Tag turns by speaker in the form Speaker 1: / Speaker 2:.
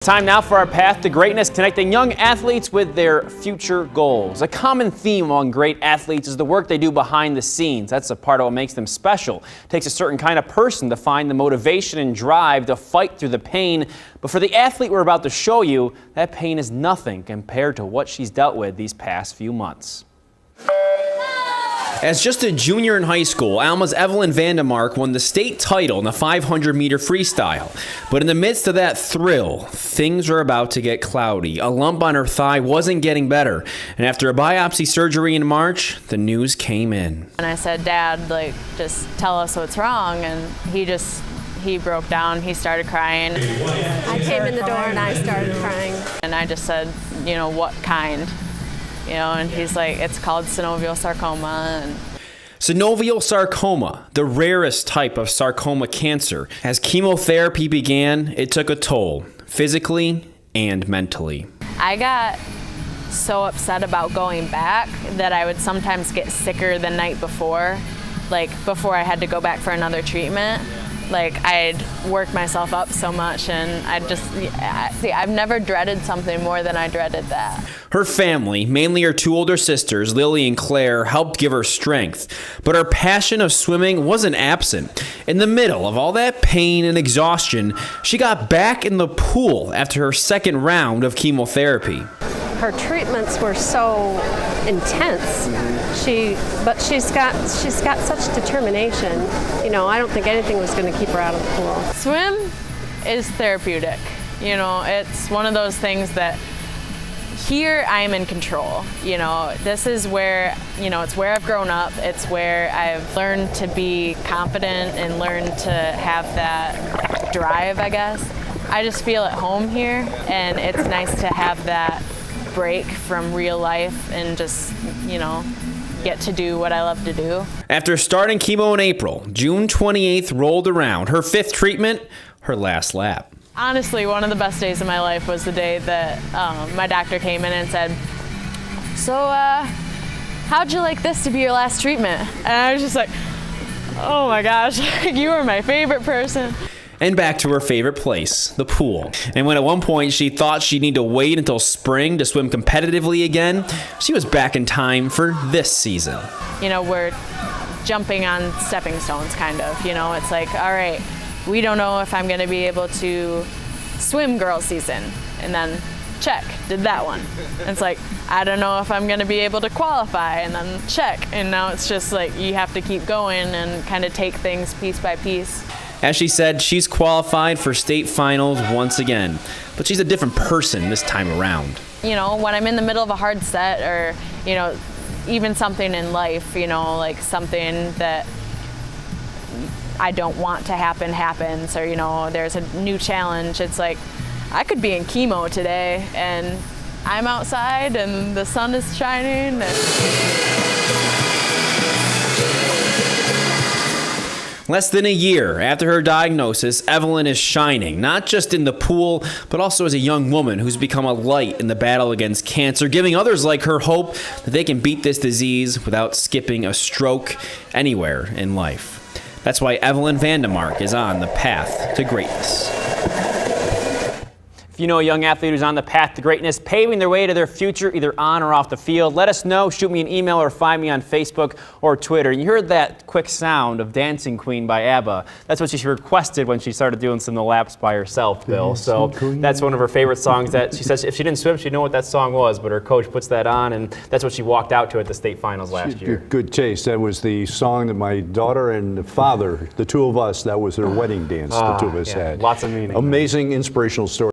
Speaker 1: Time now for our Path to Greatness, connecting young athletes with their future goals. A common theme among great athletes is the work they do behind the scenes. That's a part of what makes them special. It takes a certain kind of person to find the motivation and drive to fight through the pain. But for the athlete we're about to show you, that pain is nothing compared to what she's dealt with these past few months. As just a junior in high school, Alma's Evelyn VanDeMark won the state title in the 500-meter freestyle. But in the midst of that thrill, things were about to get cloudy. A lump on her thigh wasn't getting better. And after a biopsy surgery in March, the news came in.
Speaker 2: And I said, Dad, just tell us what's wrong. And he broke down. He started crying.
Speaker 3: I came in the door and I started crying.
Speaker 2: And I just said, what kind? And he's like, it's called synovial sarcoma.
Speaker 1: Synovial sarcoma, the rarest type of sarcoma cancer. As chemotherapy began, it took a toll, physically and mentally.
Speaker 2: I got so upset about going back that I would sometimes get sicker the night before, before I had to go back for another treatment. I'd work myself up so much, and I've never dreaded something more than I dreaded that.
Speaker 1: Her family, mainly her two older sisters, Lily and Claire, helped give her strength. But her passion of swimming wasn't absent. In the middle of all that pain and exhaustion, she got back in the pool after her second round of chemotherapy.
Speaker 3: Her treatments were so intense. But she's got such determination. I don't think anything was going to keep her out of the pool.
Speaker 2: Swim is therapeutic. It's one of those things that here I am in control. This is where, it's where I've grown up. It's where I've learned to be confident and learned to have that drive, I guess. I just feel at home here, and it's nice to have that break from real life and just, get to do what I love to do.
Speaker 1: After starting chemo in April, June 28th rolled around. Her fifth treatment, her last lap.
Speaker 2: Honestly, one of the best days of my life was the day that my doctor came in and said, so how'd you like this to be your last treatment? And I was just like, oh my gosh, you are my favorite person.
Speaker 1: And back to her favorite place, the pool. And when at one point she thought she'd need to wait until spring to swim competitively again, she was back in time for this season.
Speaker 2: We're jumping on stepping stones, kind of. It's like, all right, we don't know if I'm going to be able to swim girls season. And then check, did that one. And it's like, I don't know if I'm going to be able to qualify, and then check. And now it's just like you have to keep going and kind of take things piece by piece.
Speaker 1: As she said, she's qualified for state finals once again, but she's a different person this time around.
Speaker 2: When I'm in the middle of a hard set, or, even something in life, something that I don't want to happen happens, or, there's a new challenge, it's like, I could be in chemo today, and I'm outside, and the sun is shining.
Speaker 1: Less than a year after her diagnosis, Evelyn is shining, not just in the pool, but also as a young woman who's become a light in the battle against cancer, giving others like her hope that they can beat this disease without skipping a stroke anywhere in life. That's why Evelyn VanDeMark is on the path to greatness. If you know a young athlete who's on the path to greatness, paving their way to their future either on or off the field, let us know. Shoot me an email or find me on Facebook or Twitter. You heard that quick sound of Dancing Queen by ABBA. That's what she requested when she started doing some of the laps by herself, Bill. So that's one of her favorite songs that she says if she didn't swim, she'd know what that song was, but her coach puts that on, and that's what she walked out to at the state finals last year.
Speaker 4: Good taste. That was the song that my daughter and the father, the two of us, that was their wedding dance the two of us had.
Speaker 1: Lots of meaning.
Speaker 4: Amazing, inspirational story.